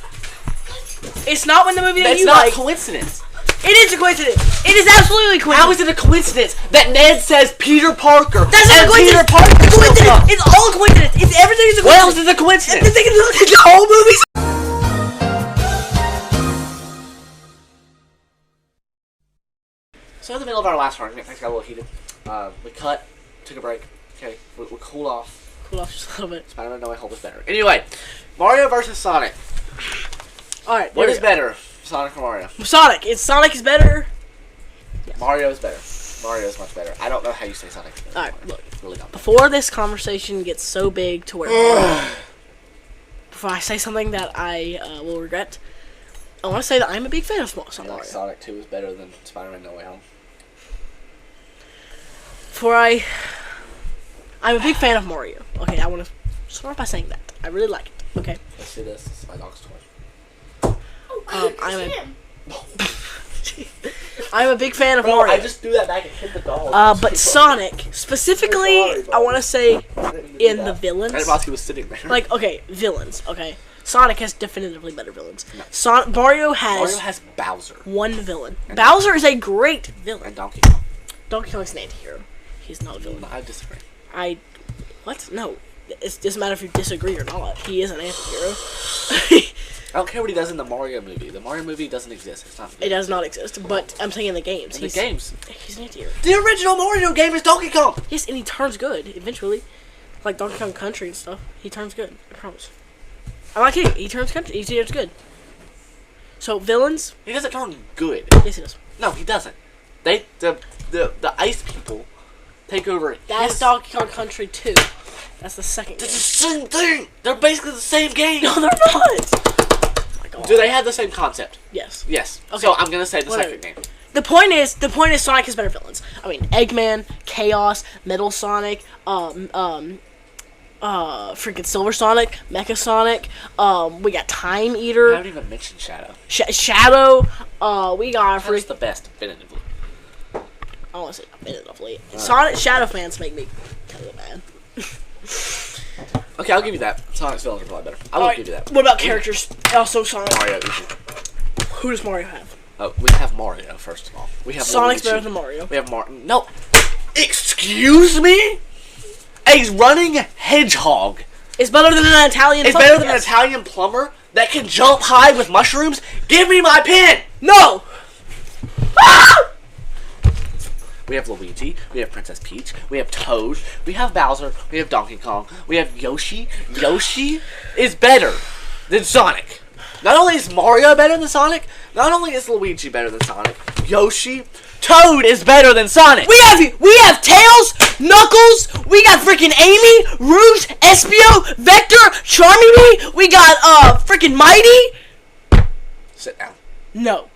It's not when the movie that It's you not like. coincidence. It is a coincidence. It is absolutely a coincidence. How is it a coincidence that Ned says Peter Parker That's not a and Peter coincidence. Parker It's a shows coincidence. up? It's all a coincidence. It's everything is a What else coincidence. is a coincidence? The whole movie's. So in the middle of our last argument, things got a little heated. We cut, took a break. Okay, we cooled off. Cool off just a little bit. Spider-Man No Way Home was better. Anyway, Mario versus Sonic. Alright, What is better, Sonic or Mario? Sonic. Sonic is better. Mario is better. Mario is much better. I don't know how you say Sonic. Alright, look. Really don't. Before this conversation gets so big to where before I say something that I will regret, I want to say that I'm a big fan of Sonic Mario. Sonic 2 is better than Spider-Man No Way Home. I'm a big fan of Mario. Okay, I want to start by saying that. I really like it. Okay. Let's do this. This is my dog's toy. I'm a big fan of Bro, Mario. I just threw that back and hit the dog. But Sonic, specifically, I want to say in the villains. And was sitting there. Like, okay, villains, okay. Sonic has definitively better villains. No. Mario has Bowser. one villain. Bowser is a great villain. And Donkey Kong. Donkey Kong's an anti-hero. He's not a villain. I disagree. What? No. It doesn't matter if you disagree or not. He is an anti-hero. I don't care what he does in the Mario movie. The Mario movie doesn't exist. It's not. It does not exist, but I'm saying in the games. In the games. He's an anti-hero. The original Mario game is Donkey Kong. Yes, and he turns good eventually. Like Donkey Kong Country and stuff. He turns good. I promise. I'm not kidding. He turns good. So villains. He doesn't turn good. Yes, he does. No, he doesn't. The ice people take over. That's Donkey Kong Country 2. That's the second game. It's the same thing. They're basically the same game. No, they're not. Oh my God. Do they have the same concept? Yes. Yes. Okay. So I'm gonna say the Whatever. second game. The point is Sonic has better villains. I mean, Eggman, Chaos, Metal Sonic, freaking Silver Sonic, Mecha Sonic. We got Time I Eater, haven't even mentioned Shadow. Shadow. We got That's the best, definitively. I want to say I've been enough late. Sonic Shadow fans make me kind of mad. Okay, I'll give you that. Sonic's villains are probably better. I will give you that. What about characters? Also, Sonic. Mario. Who does Mario have? Oh, we have Mario, first of all. We have Sonic's Luigi. better than Mario. We have Mario. No. Excuse me? A running hedgehog It's better than an Italian is plumber. better than an Italian plumber that can jump high with mushrooms? Give me my pen! No! Ah! We have Luigi, we have Princess Peach, we have Toad, we have Bowser, we have Donkey Kong, we have Yoshi. Yoshi is better than Sonic. Not only is Mario better than Sonic, not only is Luigi better than Sonic, Yoshi, Toad is better than Sonic. We have Tails, Knuckles, we got freaking Amy, Rouge, Espio, Vector, Charming, we got freaking Mighty. Sit down. No.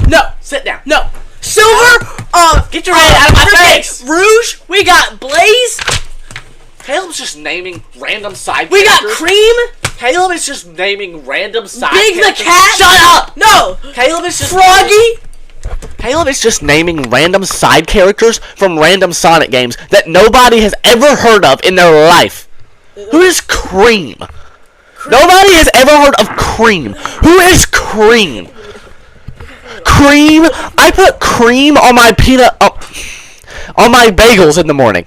No. Sit down. No. Silver, Get your head out of my freaking face! Rouge, we got Blaze, Caleb's just naming random side we got characters. Cream, Caleb is just naming random side Big the characters. Cat. Shut up! No. Caleb is just Froggy. Caleb is just naming random side characters from random Sonic games that nobody has ever heard of in their life. Who is Cream? Nobody has ever heard of Cream. Who is Cream? Cream? I put cream on my on my bagels in the morning.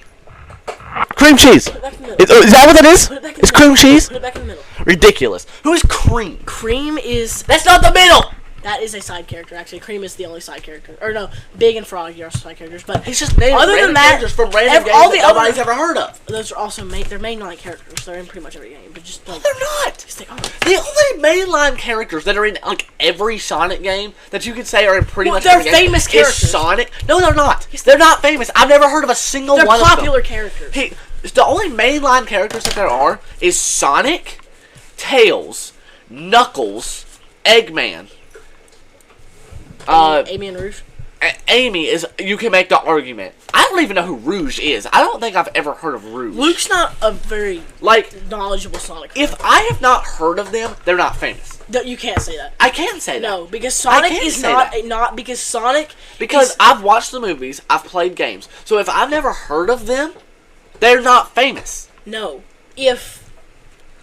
Cream cheese. Is that what that is? Is cream cheese? Put it back in the middle. Ridiculous. Who is Cream? Cream is... That's not the middle! That is a side character, actually. Cream is the only side character. Or no, Big and Froggy are side characters, but He's just naming other random than that, characters from random games all that the nobody's other, ever heard of. those are also they're mainline characters. They're in pretty much every game, but just like... They're not! Yes, they are. The only mainline characters that are in like every Sonic game that you could say are in pretty much they're every game famous is characters. Sonic. No, they're not. They're not famous. I've never heard of a single They're one popular of them. characters. Hey, the only mainline characters that there are is Sonic, Tails, Knuckles, Eggman. Amy and Rouge. Amy is. You can make the argument. I don't even know who Rouge is. I don't think I've ever heard of Rouge. Luke's not a very Like, knowledgeable Sonic. if I have not heard of them, they're not famous. No, you can't say that. I can say that. No, because Sonic can't is say not that. not because Sonic Because is, I've watched the movies, I've played games. So if I've never heard of them, they're not famous. no.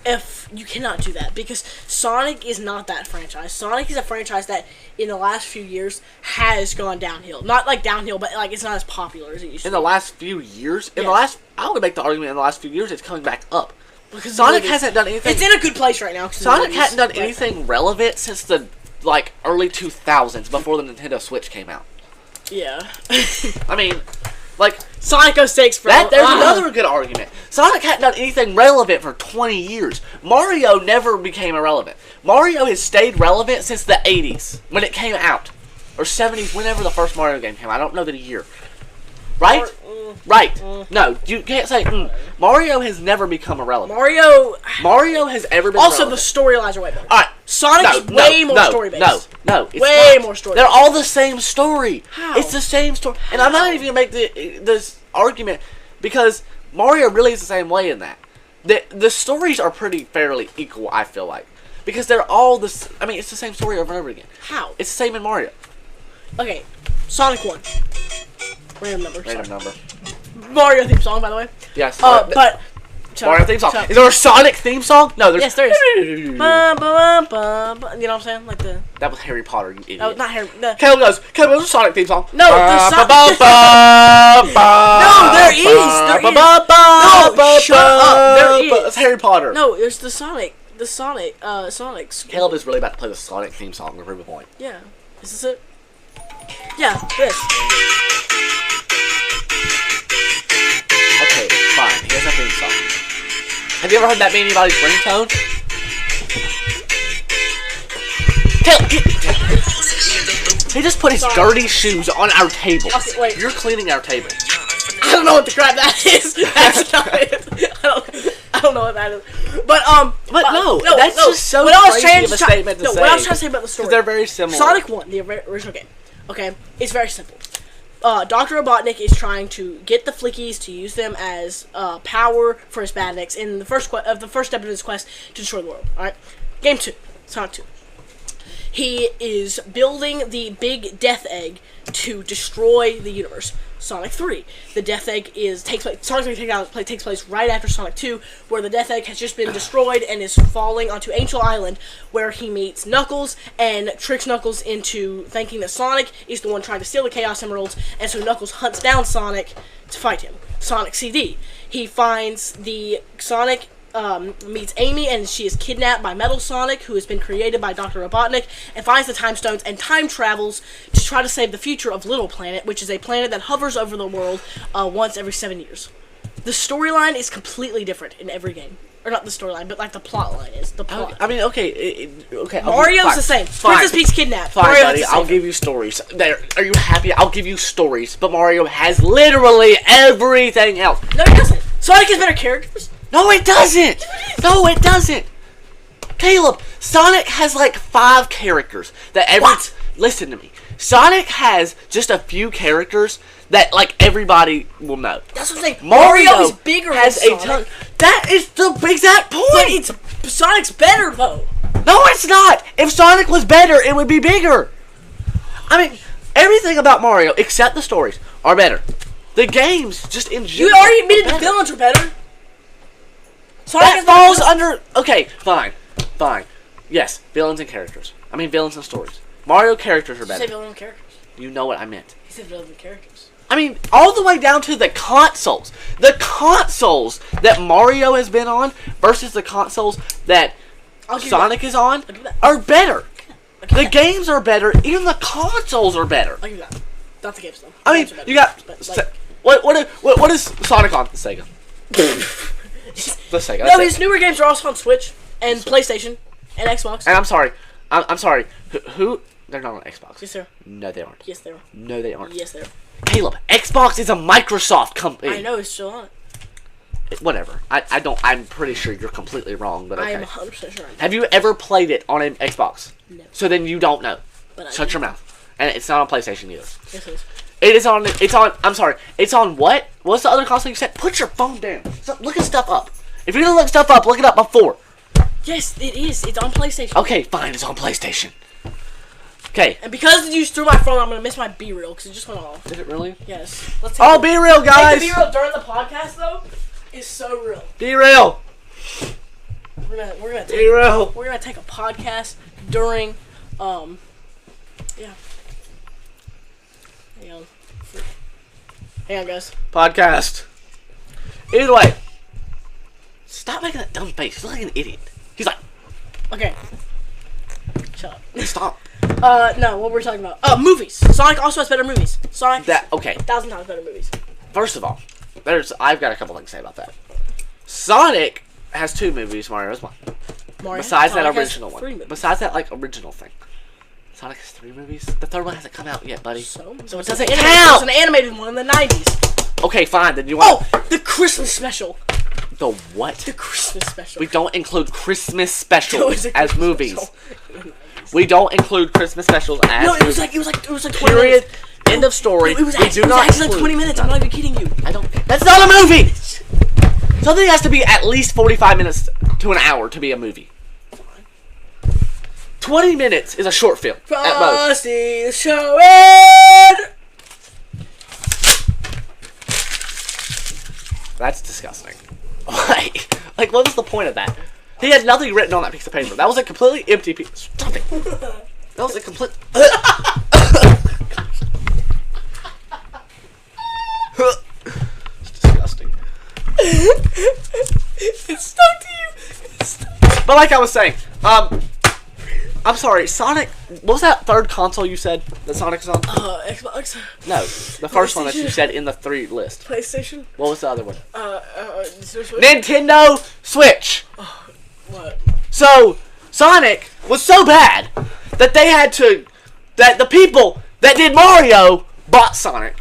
If you cannot do that because Sonic is not that franchise. Sonic is a franchise that in the last few years has gone downhill. Not like downhill, but like it's not as popular as it used to In the last few years, I would make the argument in the last few years it's coming back up. because Sonic movies- hasn't done anything. It's in a good place right now. 'cause of the Sonic movies, hadn't done but- anything relevant since the like early 2000s before the Nintendo Switch came out. Yeah. I mean, like Sonic 06, bro. that. There's another good argument. Sonic hadn't done anything relevant for 20 years. Mario never became irrelevant. Mario has stayed relevant since the 80s when it came out, or 70s, whenever the first Mario game came out. I don't know the year. Right? Right. No, you can't say. Mario has never become irrelevant. Mario has ever been Also, relevant. the storylines are way better. Alright. Sonic's way more story based. No, it's Way not. more story They're based. all the same story. How? It's the same story. And I'm not even gonna make this argument because Mario really is the same way in that. The stories are pretty fairly equal, I feel like. Because they're all this. I mean, it's the same story over and over again. How? It's the same in Mario. Okay, Sonic 1. Random number. Random sorry. number. Mario theme song, by the way. Yes. But Mario theme song. so- Is there a Sonic theme song? No, there's. Yes, there is. Ba, ba, ba, ba, you know what I'm saying? Like the. That was Harry Potter, you idiot. Oh, not Harry. The, Caleb goes, there's a Sonic theme song. No, the Sonic. No, there is. No, shut up. There is. It's Harry Potter. No, there's the Sonic. The Sonic. Sonic's. Caleb is really about to play the Sonic theme song to prove a point. Yeah. Is this it? Yeah, this. Okay, fine. Here's a theme song. Have you ever heard that be anybody's ringtone? Caleb, he just put his dirty shoes on our table. Okay, wait. You're cleaning our table. I don't know what the crap that is. That's not it. I don't know what that is. But no, that's just so what I was crazy trying of a to statement to no, say. what I was trying to say about the story. Because they're very similar. Sonic 1, the original game. Okay, it's very simple. Dr. Robotnik is trying to get the Flickies to use them as power for his bad ex in the first step of his quest to destroy the world. All right, Game 2, Sonic 2. He is building the big Death Egg to destroy the universe. Sonic 3. The Death Egg takes place right after Sonic 2, where the Death Egg has just been destroyed and is falling onto Angel Island, where he meets Knuckles and tricks Knuckles into thinking that Sonic is the one trying to steal the Chaos Emeralds, and so Knuckles hunts down Sonic to fight him. Sonic CD. He finds the Sonic meets Amy, and she is kidnapped by Metal Sonic, who has been created by Dr. Robotnik, and finds the Time Stones and time travels to try to save the future of Little Planet, which is a planet that hovers over the world once every 7 years. The storyline is completely different in every game. Or not the storyline, but like the plot line is. The plot. I mean, okay. Mario's the same. Princess Peach kidnapped. Fine, buddy. I'll give you stories. There. Are you happy? I'll give you stories. But Mario has literally everything else. No, he doesn't. Sonic has better characters. No, it doesn't. No, it doesn't. Caleb, Sonic has like 5 characters that What? Listen to me. Sonic has just a few characters that like everybody will know. That's what I'm saying. Mario is bigger has than a Sonic. ton. That is the exact point. But Sonic's better though. No, it's not. If Sonic was better, it would be bigger. I mean, everything about Mario except the stories are better. The games, just in general. You already admitted the villains are better. Sonic That falls under. Okay, fine. Yes, villains and characters. I mean, villains and stories. Mario characters are You better. said villains and characters. You know what I meant. He said villains and characters. I mean, all the way down to the consoles. The consoles that Mario has been on versus the consoles that Sonic is on are better. The games are better. Even the consoles are better. I'll give you that. Not the games though. I mean, you got what is Sonic on? The Sega. The Sega. No, his newer games are also on Switch and PlayStation and Xbox. And I'm sorry. I'm sorry. Who? They're not on Xbox. Yes, sir. No, they aren't. Yes, they are. No, they aren't. Yes, they are. Caleb, Xbox is a Microsoft company. I know, it's still on it. Whatever. I don't. I'm pretty sure you're completely wrong, but okay. I am 100% sure. Have you ever played it on an Xbox? No. So then you don't know. But Shut your mouth. And it's not on PlayStation either. Yes, it is. It is on. It's on. I'm sorry. It's on what? What's the other console you said? Put your phone down. Stop looking stuff up. If you're gonna look stuff up, look it up before. Yes, it is. It's on PlayStation. Okay, fine. It's on PlayStation. Okay. And because you threw my phone, I'm gonna miss my B-reel because it just went off. Is it really? Yes. Let's take Oh, be real, guys. the B-reel during the podcast though is so real. Be real. We're Be real. gonna take a podcast during yeah. Hang on, guys. Podcast. Either way. Stop making that dumb face. He's like an idiot. He's like, Okay. Shut up. stop. No, what we're talking about? Movies. Sonic also has better movies. Sonic. Okay. 1,000 times better movies. First of all, I've got a couple things to say about that. Sonic has 2 movies. Mario has 1. Besides Sonic that original has 3 one. movies. Besides that, like, original thing. Sonic has 3 movies? The 3rd one hasn't come out yet, buddy. So it it's doesn't an count! It's an animated one in the 90s. Okay, fine. Then you want... Oh! The Christmas special. The what? The Christmas special. We don't include Christmas specials It was a as Christmas movies. special. We don't include Christmas specials as No, movies. it was like 20 Period. minutes. End of story. It was we actually, do not like include. 20 minutes. I'm not even kidding you. I don't... That's not a movie! Something has to be at least 45 minutes to an hour to be a movie. 20 minutes is a short film. At most. Frosty the Snowman. That's disgusting. Like, what was the point of that? He had nothing written on that piece of paper. That was a completely empty piece. Stop it. That was a complete... It's disgusting. It stuck to you. But like I was saying, I'm sorry, Sonic... What was that 3rd console you said that Sonic's on? Xbox. No, the first one that you said in the 3 list. PlayStation. What was the other one? Switch. Nintendo Switch! What? So, Sonic was so bad that they had to... That the people that did Mario bought Sonic.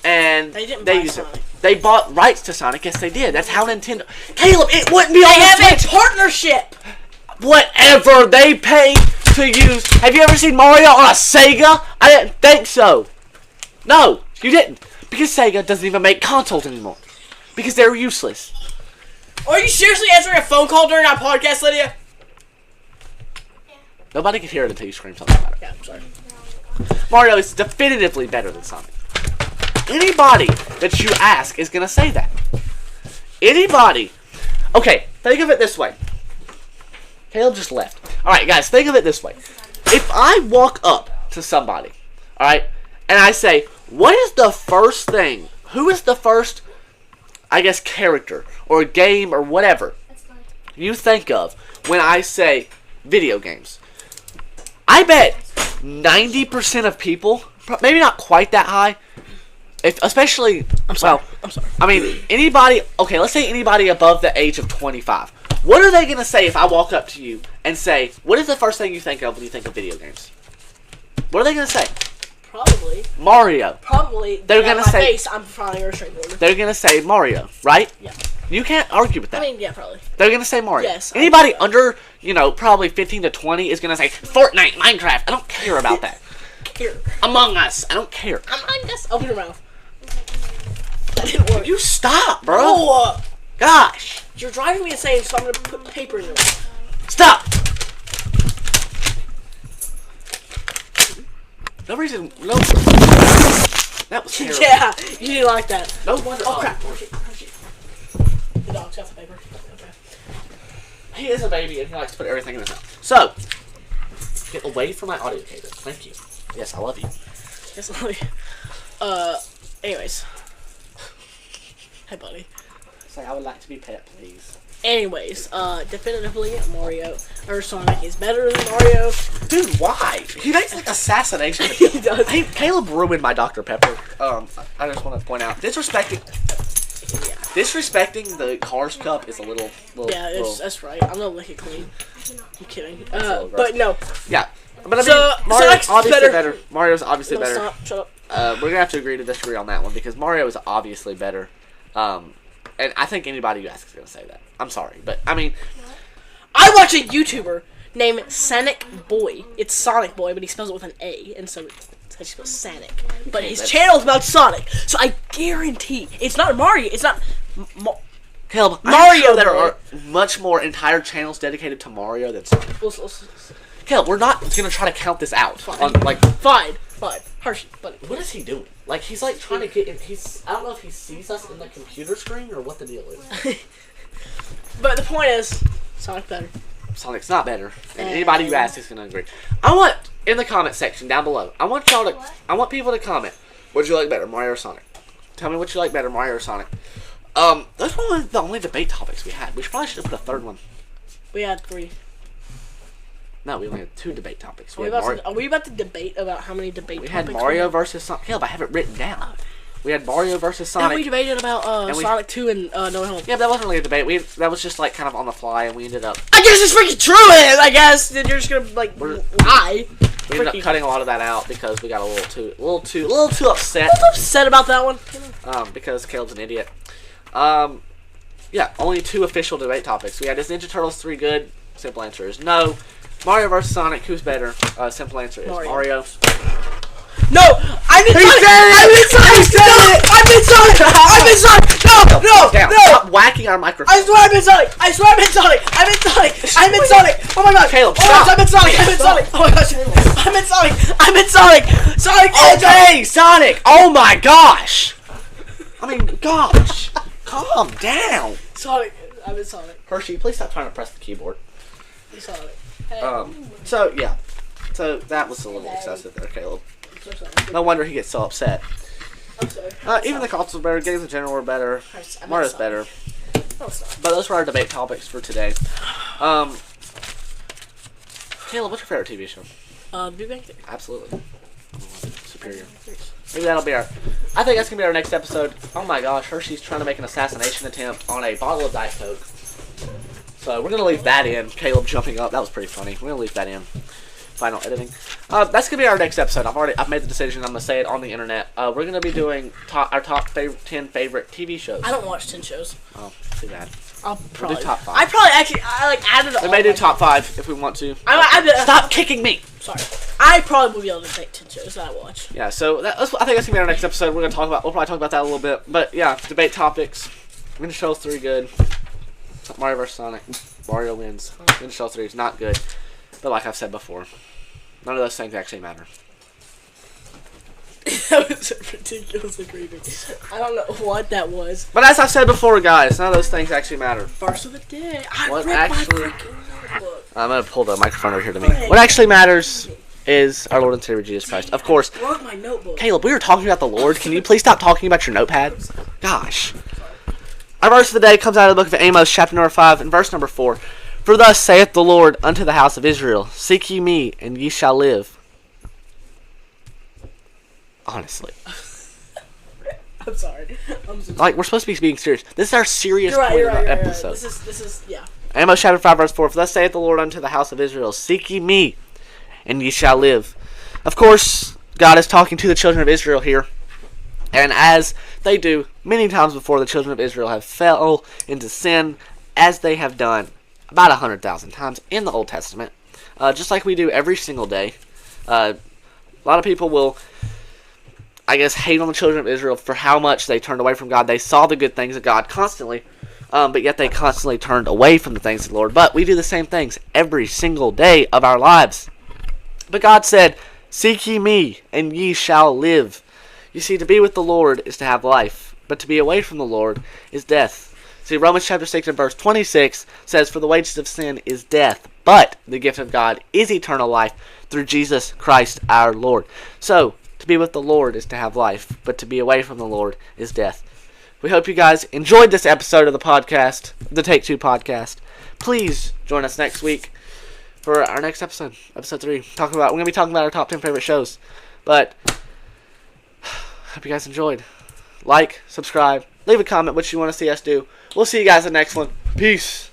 And They didn't buy used Sonic. it. They bought rights to Sonic. Yes, they did. That's how Nintendo... Caleb, it wouldn't be on They have the a Switch. partnership. Whatever they pay to use... Have you ever seen Mario on a Sega? I didn't think so. No, you didn't. Because Sega doesn't even make consoles anymore. Because they're useless. Are you seriously answering a phone call during our podcast, Lydia? Nobody can hear it until you scream something about it. Yeah, I'm sorry. Mario is definitively better than Sonic. Anybody that you ask is going to say that. Anybody. Okay, think of it this way. Caleb just left. Alright, guys, think of it this way. If I walk up to somebody, alright, and I say, what is the first thing, who is the first, I guess, character or game or whatever you think of when I say video games? I bet 90% of people, maybe not quite that high, especially, I'm sorry. I mean, anybody, okay, let's say anybody above the age of 25. What are they going to say if I walk up to you and say, what is the first thing you think of when you think of video games? What are they going to say? Probably. Mario. Probably. They're going to say, face, I'm probably a skateboarder. they're going to say Mario, right? Yeah. You can't argue with that. I mean, yeah, probably. They're going to say Mario. Yes. Anybody under, probably 15 to 20 is going to say Fortnite, Minecraft. I don't care about that. Here. Among Us. I don't care. Among Us. Open your mouth. That didn't work. You stop, bro. Oh, Gosh. you're driving me insane, so I'm going to put paper in your mouth. Stop. No reason. No. That was terrible. Yeah, you didn't like that. No wonder. Oh, crap. The dog's got the paper. Okay. He is a baby and he likes to put everything in his mouth. So, get away from my audio cable. Thank you. Yes, I love you. Yes, anyways. Hey, buddy. Say, I would like to be pet, please. Anyways, definitively Mario or Sonic is better than Mario. Dude, why? He makes like assassination. He does. Hey, Caleb ruined my Dr. Pepper. I just want to point out, disrespecting the Cars cup is a little. Yeah, that's right. I'm gonna lick it clean. I'm kidding. little But no. Yeah, but I mean, So, Mario's Sonic's obviously better. better. Mario's obviously No, better. stop. Shut up. We're gonna have to agree to disagree on that one because Mario is obviously better. And I think anybody you ask is gonna say that. I'm sorry, but I mean, I watch a YouTuber named Sonic Boy. It's Sonic Boy, but he spells it with an A, and so he spells Sonic. But his channel is about Sonic, so I guarantee it's not Mario. It's not Caleb, Mario, I'm sure there bro. are much more entire channels dedicated to Mario than Sonic. Caleb, we're not gonna try to count this out. On, like, Fine. Hershey, buddy. what is he doing? Like, he's like trying to get in. I don't know if he sees us in the computer screen or what the deal is. But the point is, Sonic better. Sonic's not better, and anybody you ask is gonna agree. I want in the comment section down below. I want people to comment. Would you like better, Mario or Sonic? Tell me what you like better, Mario or Sonic. Those were the only debate topics we had. We probably should have put a third one. We had 3. No, we only had 2 debate topics. Are we about to debate about how many debate We topics had Mario versus Sonic. Caleb, I have it written down. We had Mario versus And we Sonic. debated about Sonic 2 and No Way Home. Yeah, but that wasn't really a debate. That was just like kind of on the fly, and we ended up I guess it's freaking true, I guess. Then you're just gonna lie. we ended up cutting a lot of that out because we got a little too upset. I'm upset about that one. Because Caleb's an idiot. Yeah, only 2 official debate topics. We had is Ninja Turtles 3 good? Simple answer is no. Mario versus Sonic, who's better? Simple answer is Mario. No, I'm in Sonic. I'm in Sonic. I'm in Sonic. I'm in Sonic. No. Stop whacking our microphone. I swear I'm in Sonic. I'm in Sonic. I'm in Sonic. Oh my god. Caleb, oh my gosh, stop. I'm in Sonic. I'm in Sonic. Oh my gosh. I'm in Sonic. I'm in Sonic. Sonic. Okay, Sonic. Oh my gosh. I mean, gosh. Calm down. Sonic. I'm in Sonic. Hershey, please stop trying to press the keyboard. I'm Sonic. Hey. So yeah. So that was a little excessive there, Caleb. I'm so sorry. No wonder he gets so upset. I'm sorry. Even the consoles were better, games in general were better. I'm Mario's sorry. better. I'm sorry. But those were our debate topics for today. Caleb, what's your favorite TV show? Big Bang Theory. Absolutely. Superior. Maybe that'll be I think that's gonna be our next episode. Oh my gosh, Hershey's trying to make an assassination attempt on a bottle of Diet Coke. So we're gonna leave that in. Caleb jumping up. That was pretty funny. We're gonna leave that in. Final editing. That's gonna be our next episode. I've made the decision. I'm gonna say it on the internet. We're gonna be doing our top 10 favorite TV shows. I don't watch 10 shows. Oh, too bad. I'll probably do top 5. I probably actually added it. We may do top 5 if we want to. Stop kicking me. Sorry. I probably will be able to take 10 shows that I watch. Yeah, so I think that's gonna be our next episode. We'll probably talk about that a little bit. But yeah, debate topics. Ninja Turtles 3 good. Mario vs Sonic. Mario wins. Ninja Turtles 3 is not good. But like I've said before, none of those things actually matter. That was ridiculously creepy. I don't know what that was. But as I've said before, guys, none of those things actually matter. Verse of the day. I What ripped actually- my freaking notebook. I'm going to pull the microphone over here to me. What actually matters is our Lord and Savior Jesus Christ. Of course, I broke my notebook. Caleb, we were talking about the Lord. Can you please stop talking about your notepad? Gosh. Our verse of the day comes out of the book of Amos, chapter number 5, and verse number 4. For thus saith the Lord unto the house of Israel, Seek ye me, and ye shall live. Honestly. I'm sorry. I'm so Like, we're supposed to be being serious. This is our serious You're right, point you're of right, the you're right. episode. This is, yeah. Amos chapter 5, verse 4. For thus saith the Lord unto the house of Israel, Seek ye me, and ye shall live. Of course, God is talking to the children of Israel here. And as they do many times before, the children of Israel have fell into sin, as they have done about 100,000 times in the Old Testament. Just like we do every single day. A lot of people will, I guess, hate on the children of Israel for how much they turned away from God. They saw the good things of God constantly, but yet they constantly turned away from the things of the Lord. But we do the same things every single day of our lives. But God said, Seek ye me, and ye shall live. You see, to be with the Lord is to have life, but to be away from the Lord is death. See, Romans chapter 6 and verse 26 says, For the wages of sin is death, but the gift of God is eternal life through Jesus Christ our Lord. So, to be with the Lord is to have life, but to be away from the Lord is death. We hope you guys enjoyed this episode of the podcast, the Take 2 podcast. Please join us next week for our next episode, episode 3. We're going to be talking about our top 10 favorite shows. But, hope you guys enjoyed. Like, subscribe, leave a comment what you want to see us do. We'll see you guys in the next one. Peace.